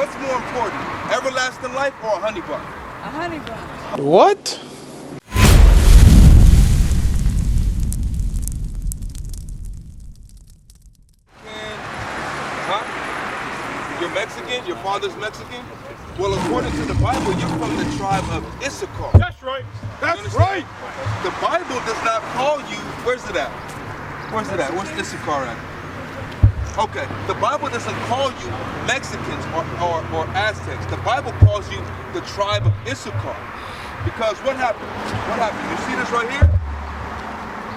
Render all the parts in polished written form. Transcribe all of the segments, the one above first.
What's more important, everlasting life or a honey bun? A honey bun. What? You're Mexican? Your father's Mexican? Well, according to the Bible, you're from the tribe of Issachar. That's right. That's right. The Bible does not call you, where's it at? Where's it at? Where's Issachar at? Okay, the Bible doesn't call you Mexicans or Aztecs. The Bible calls you the tribe of Issachar. Because what happened? What happened? You see this right here?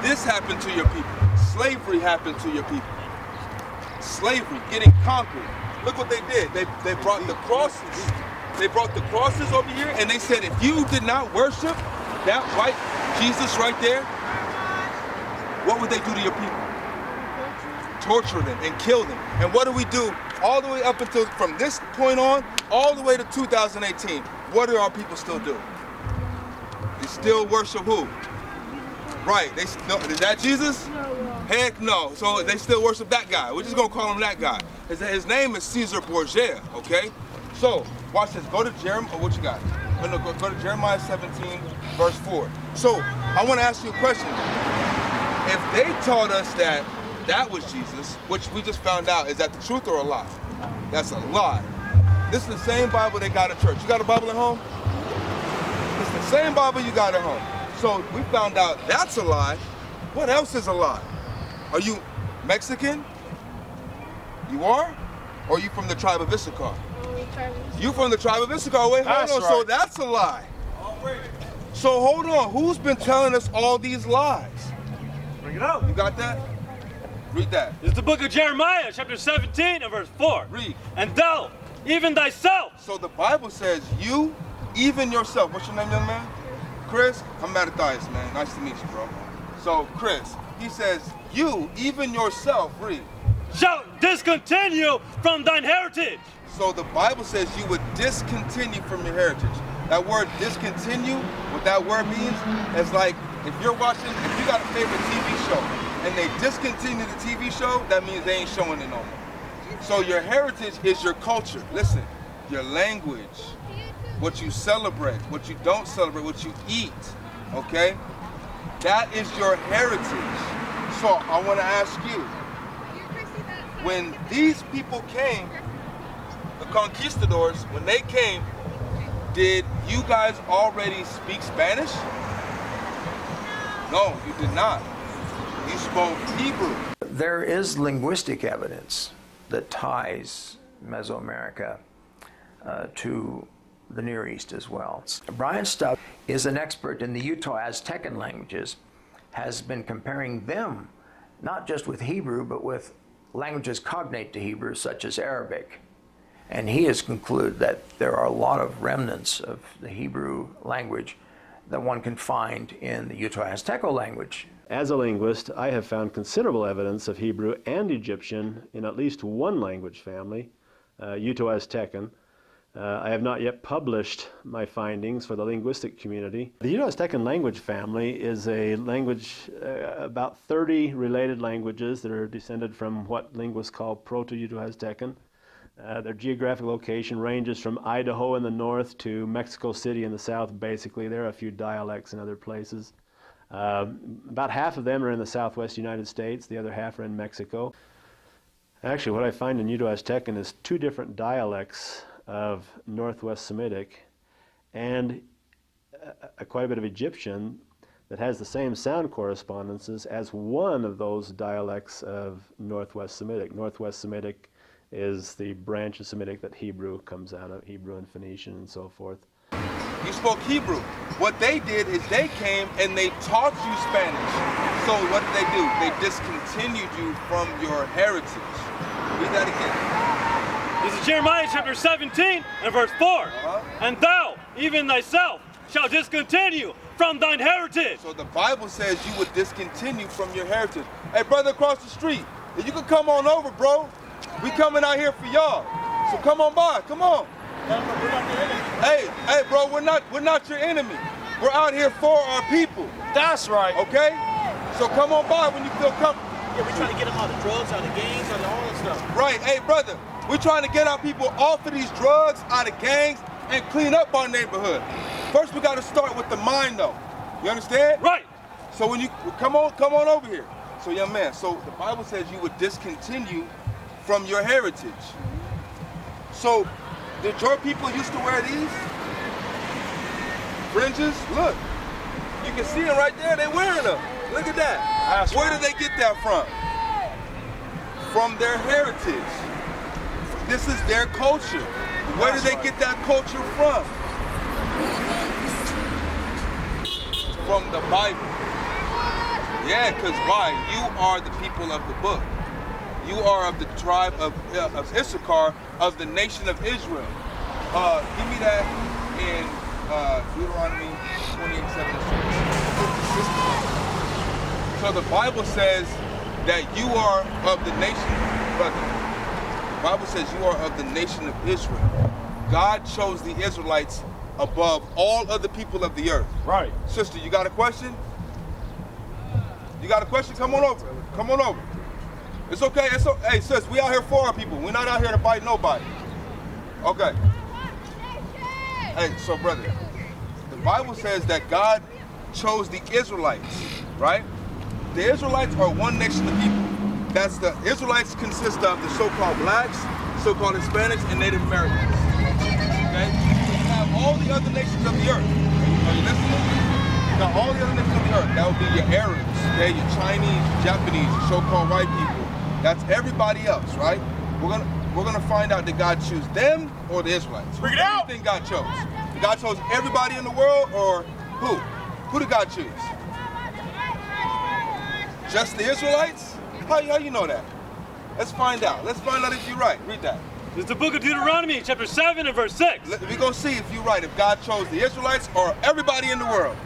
This happened to your people. Slavery happened to your people. Slavery, getting conquered. Look what they did. They brought the crosses. They brought the crosses over here, and they said, if you did not worship that white Jesus right there, what would they do to your people? Torture them and kill them. And what do we do all the way up until, from this point on, all the way to 2018? What do our people still do? They still worship who? Right, no, is that Jesus? Heck no. So they still worship that guy. We're just gonna call him that guy. His name is Caesar Borgia, okay? So, watch this. Go to Jeremiah, what you got? No, go to Jeremiah 17, verse 4. So, I wanna ask you a question. If they taught us that that was Jesus, which we just found out, is that the truth or a lie? That's a lie. This is the same Bible they got at church. You got a Bible at home? It's the same Bible you got at home. So we found out that's a lie. What else is a lie? Are you Mexican? You are? Or are you from the tribe of Issachar? You from the tribe of Issachar? Wait, hold on. Right. So that's a lie. So hold on. Who's been telling us all these lies? Bring it out. You got that? Read that. It's the book of Jeremiah, chapter 17 and verse 4. Read. And thou, even thyself. So the Bible says you, even yourself. What's your name, young man? Chris? I'm Mattathias, man. Nice to meet you, bro. So, Chris, he says, you, even yourself, read. Shall discontinue from thine heritage. So the Bible says you would discontinue from your heritage. That word discontinue, what that word means is like, if you got a favorite TV show and they discontinue the TV show, that means they ain't showing it no more. So your heritage is your culture. Listen, your language, what you celebrate, what you don't celebrate, what you eat, okay? That is your heritage. So I want to ask you, when these people came, the conquistadors, when they came, did you guys already speak Spanish? No, you did not. You spoke Hebrew. There is linguistic evidence that ties Mesoamerica to the Near East as well. Brian Stubb is an expert in the Utah Aztecan languages, has been comparing them not just with Hebrew, but with languages cognate to Hebrew, such as Arabic. And he has concluded that there are a lot of remnants of the Hebrew language that one can find in the Utah Azteco language. As a linguist, I have found considerable evidence of Hebrew and Egyptian in at least one language family, Utah Aztecan. I have not yet published my findings for the linguistic community. The Utah Aztecan language family is a language, about 30 related languages that are descended from what linguists call Proto-Utah Aztecan. Their geographic location ranges from Idaho in the north to Mexico City in the south, basically. There are a few dialects in other places. About half of them are in the southwest United States, the other half are in Mexico. Actually, what I find in Utah Aztecan is two different dialects of Northwest Semitic and quite a bit of Egyptian that has the same sound correspondences as one of those dialects of Northwest Semitic. Northwest Semitic is the branch of Semitic that Hebrew comes out of, Hebrew and Phoenician and so forth. You spoke Hebrew. What they did is they came and they taught you Spanish. So what did they do? They discontinued you from your heritage. Read that again. This is Jeremiah chapter 17 and verse 4. And thou, even thyself, shall discontinue from thine heritage. So the Bible says you would discontinue from your heritage. Hey, brother across the street, you can come on over, bro. We coming out here for y'all. So come on by, come on. Hey, bro, we're not your enemy. We're out here for our people. That's right. Okay? So come on by when you feel comfortable. Yeah, we're trying to get them out of drugs, out of gangs, out of all that stuff. Right. Hey, brother, We're trying to get our people off of these drugs, out of gangs, and clean up our neighborhood. First, we got to start with the mind, though. You understand? Right. So when you come on over here. So young man, so the Bible says you would discontinue from your heritage. So did your people used to wear these fringes? Look, you can see them right there. They're wearing them. Look at that. That's Where right. did they get that from? From their heritage. This is their culture. Where did they get that culture from? From the Bible. Yeah, because why? You are the people of the book. You are of the tribe of Issachar, of the nation of Israel. Give me that in Deuteronomy 28:7-6. So the Bible says that you are of the nation, brother. The Bible says you are of the nation of Israel. God chose the Israelites above all other people of the earth. Right. Sister, you got a question? You got a question? Come on over. Come on over. It's okay. Hey, sis, we out here for our people. We're not out here to bite nobody. Okay. Hey, so brother, the Bible says that God chose the Israelites, right? The Israelites are one nation of people. That's the Israelites consist of the so-called blacks, so-called Hispanics, and Native Americans. Okay? You have all the other nations of the earth. Are you listening? You got all the other nations of the earth. That would be your Arabs, okay? Your Chinese, Japanese, your so-called white people. That's everybody else, right? We're gonna find out did God choose them or the Israelites? Bring it Who do out! you think God chose? Did God chose everybody in the world or who? Who did God choose? Just the Israelites? How you know that? Let's find out. Let's find out if you're right. Read that. It's the book of Deuteronomy, chapter 7 and verse 6. We're gonna see if you're right, if God chose the Israelites or everybody in the world.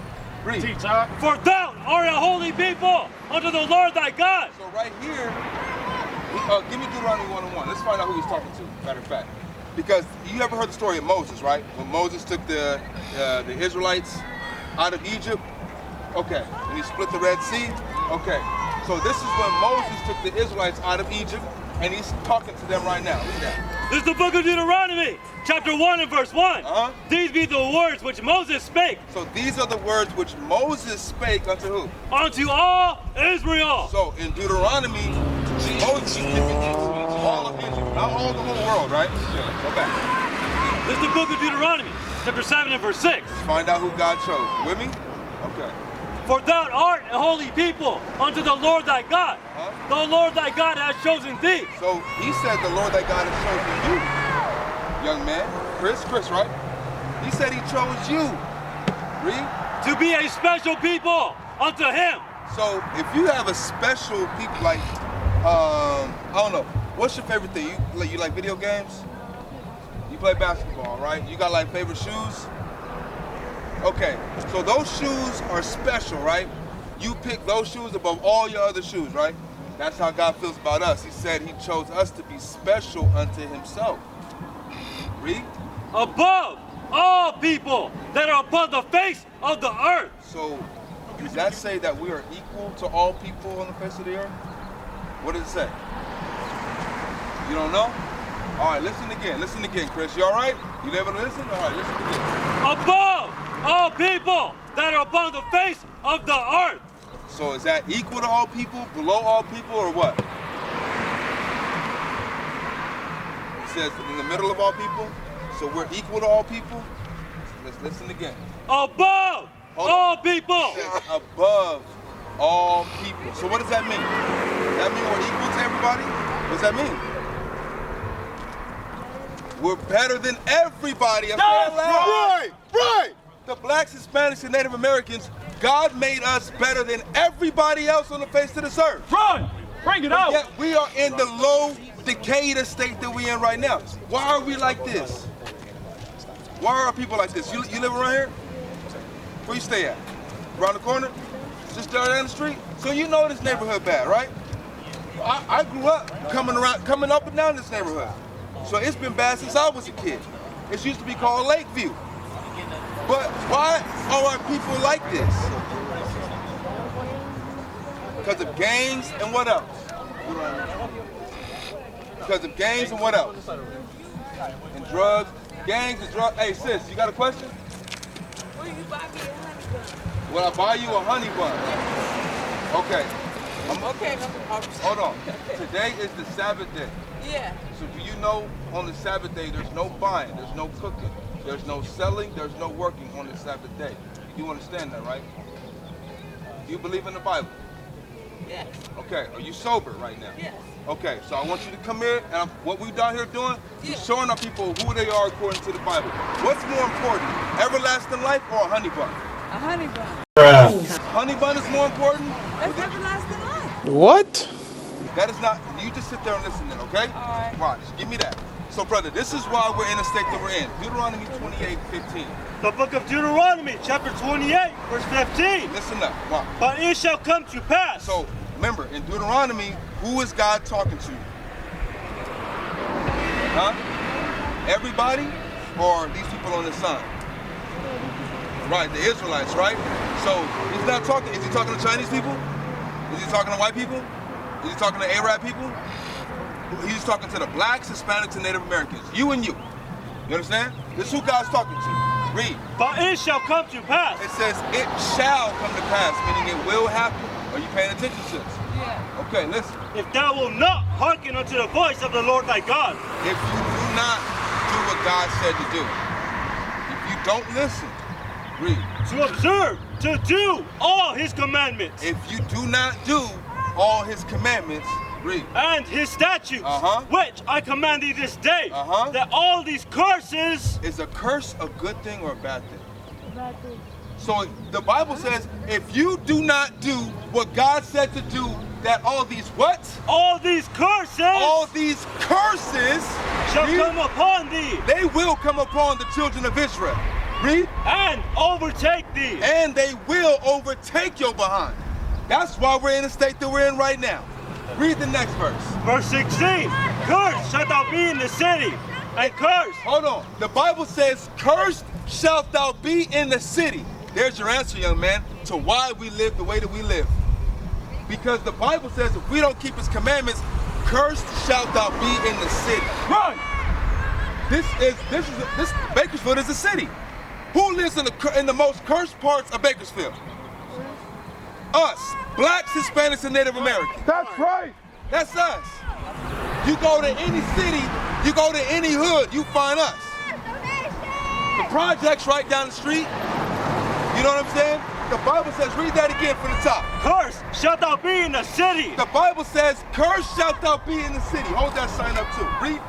Read. Teach, huh? For thou art a holy people unto the Lord thy God. So right here, give me Deuteronomy 1:1. Let's find out who he's talking to, matter of fact. Because you ever heard the story of Moses, right? When Moses took the Israelites out of Egypt. Okay, and he split the Red Sea. Okay, so this is when Moses took the Israelites out of Egypt, and he's talking to them right now. Read that. This is the book of Deuteronomy, chapter 1 and verse 1. Uh-huh. These be the words which Moses spake So these are the words which Moses spake unto who? unto all Israel. So in Deuteronomy, Moses is giving all of Israel, not all the whole world, right? Yeah, go back. This is the book of Deuteronomy, chapter 7 and verse 6. Let's find out who God chose. You with me? Okay. For thou art a holy people unto the Lord thy God. Huh? The Lord thy God has chosen thee. So he said the Lord thy God has chosen you, young man. Chris, right? He said he chose you. Read. To be a special people unto him. So if you have a special people, like, I don't know, what's your favorite thing? You like video games? You play basketball, right? You got like favorite shoes? Okay, so those shoes are special, right? You pick those shoes above all your other shoes, right? That's how God feels about us. He said he chose us to be special unto himself. Read. Above all people that are upon the face of the earth. So does that say that we are equal to all people on the face of the earth? What does it say? You don't know? All right, listen again, Chris. You all right? You able to listen? All right, listen again. Above all people that are upon the face of the earth. So is that equal to all people, below all people, or what? It says in the middle of all people. So we're equal to all people? Let's listen again. Above all people. It says above all people. So what does that mean? Does that mean we're equal to everybody? What does that mean? We're better than everybody. That's right. Right. The blacks, Hispanics, and Native Americans, God made us better than everybody else on the face of this earth. Run! Bring it out! Yet we are in the low, decayed state that we're in right now. Why are we like this? Why are our people like this? You live around here? Where you stay at? Around the corner? Just down the street? So you know this neighborhood bad, right? I grew up coming up and down this neighborhood. So it's been bad since I was a kid. It used to be called Lakeview. But why are our people like this? Because of gangs and what else? Because of gangs and what else? And drugs. Gangs and drugs. Hey, sis, you got a question? Will you buy me a honey bun? Will I buy you a honey bun? Okay. Okay, Hold on. Today is the Sabbath day. Yeah. So do you know on the Sabbath day there's no buying, there's no cooking, there's no selling, there's no working on the Sabbath day. You understand that, right? Do you believe in the Bible? Yes. Okay. Are you sober right now? Yes. Okay. So I want you to come here, and what we down here doing is showing our people who they are according to the Bible. What's more important, everlasting life or a honey bun? A honey bun. Honey bun is more important? That's everlasting life. What? That is not, you just sit there and listen then, okay? All right. Watch, give me that. So brother, this is why we're in the state that we're in. Deuteronomy 28:15. The book of Deuteronomy, chapter 28, verse 15. Listen up, watch. But it shall come to pass. So remember, in Deuteronomy, who is God talking to? Huh? Everybody or these people on the sign? Right, the Israelites, right? So he's not talking, is he talking to Chinese people? Is he talking to white people? Is he talking to Arab people? He's talking to the blacks, Hispanics, and Native Americans. You and you. You understand? This is who God's talking to. Read. But it shall come to pass. It says, it shall come to pass, meaning it will happen. Are you paying attention, sis? Yeah. Okay, listen. If thou wilt not hearken unto the voice of the Lord thy God. If you do not do what God said to do, if you don't listen, read. To observe, to do all his commandments. If you do not do all his commandments, read. And his statutes, which I command thee this day, that all these curses. Is a curse a good thing or a bad thing? Bad thing. So the Bible says, if you do not do what God said to do, that all these what? All these curses. All these curses shall come upon thee. They will come upon the children of Israel. Read. And overtake thee. And they will overtake your behind. That's why we're in the state that we're in right now. Read the next verse. Verse 16. Cursed shalt thou be in the city, and cursed. Hold on. The Bible says, cursed shalt thou be in the city. There's your answer, young man, to why we live the way that we live. Because the Bible says if we don't keep his commandments, cursed shalt thou be in the city. Right. This Bakersfield is a city. Who lives in the most cursed parts of Bakersfield? Us, blacks, Hispanics, and Native Americans. That's right. That's us. You go to any city, you go to any hood, you find us. The project's right down the street. You know what I'm saying? The Bible says, read that again from the top. Cursed shalt thou be in the city. The Bible says, cursed shalt thou be in the city. Hold that sign up too. Read.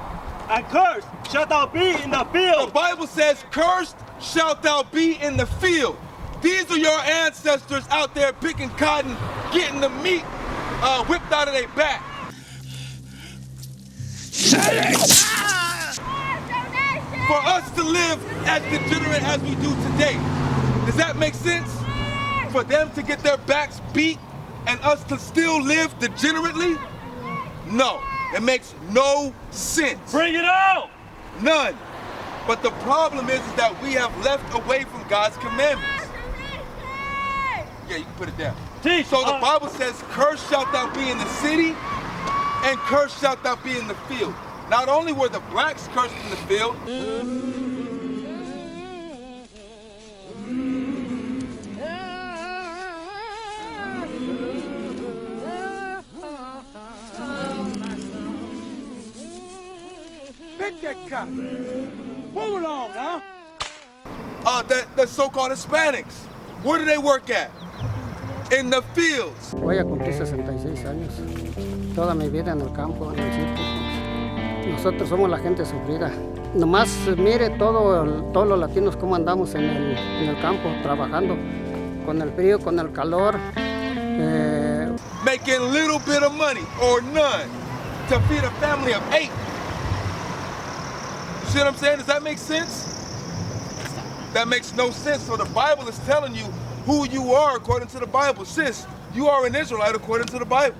And cursed shalt thou be in the field. The Bible says, cursed shalt thou be in the field. These are your ancestors out there picking cotton, getting the meat whipped out of their back. For us to live as degenerate as we do today, does that make sense? For them to get their backs beat and us to still live degenerately? No, it makes no sense. Bring it out! None. But the problem is that we have left away from God's commandments. Yeah, you can put it down. Teach, so the Bible says, cursed shalt thou be in the city, and cursed shalt thou be in the field. Not only were the blacks cursed in the field, Pick that cop. Move along now. The so-called Hispanics, where do they work at? In the fields. Voy a cumplir 66 años. Toda mi vida en el campo, en el circo. Nosotros somos la gente sufrida. Nomás mire todos los latinos cómo andamos en el campo trabajando, con el frío, con el calor. Making a little bit of money or none to feed a family of 8. You see what I'm saying? Does that make sense? That makes no sense. So the Bible is telling you who you are according to the Bible. Sis, you are an Israelite according to the Bible.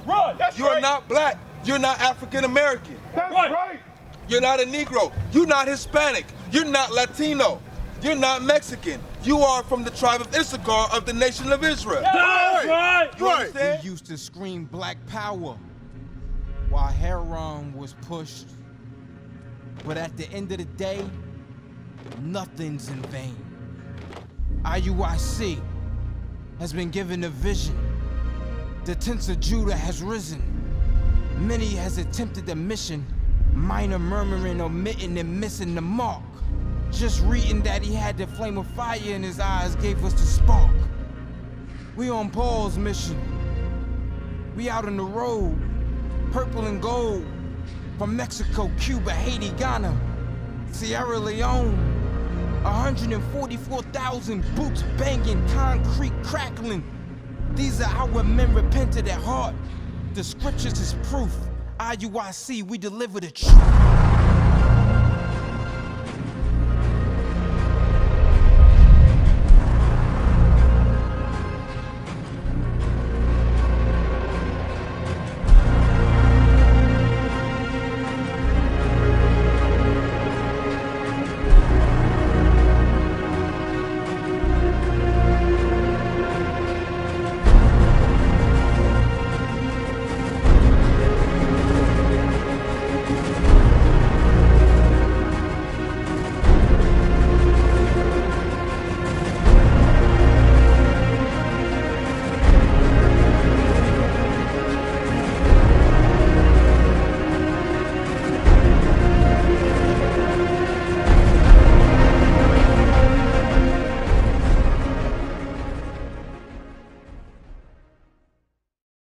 Right, that's you are not black. You're not African American. That's right. You're not a Negro. You're not Hispanic. You're not Latino. You're not Mexican. You are from the tribe of Issachar of the nation of Israel. That's right. You understand? We used to scream black power. while heroin was pushed. But at the end of the day, nothing's in vain. IUIC has been given a vision. The tents of Judah has risen. Many has attempted the mission, minor murmuring, omitting, and missing the mark. Just reading that he had the flame of fire in his eyes gave us the spark. We on Paul's mission. We out on the road, purple and gold, from Mexico, Cuba, Haiti, Ghana, Sierra Leone. 144,000 boots banging, concrete crackling. These are our men repented at heart. The scriptures is proof. IUIC, we deliver the truth.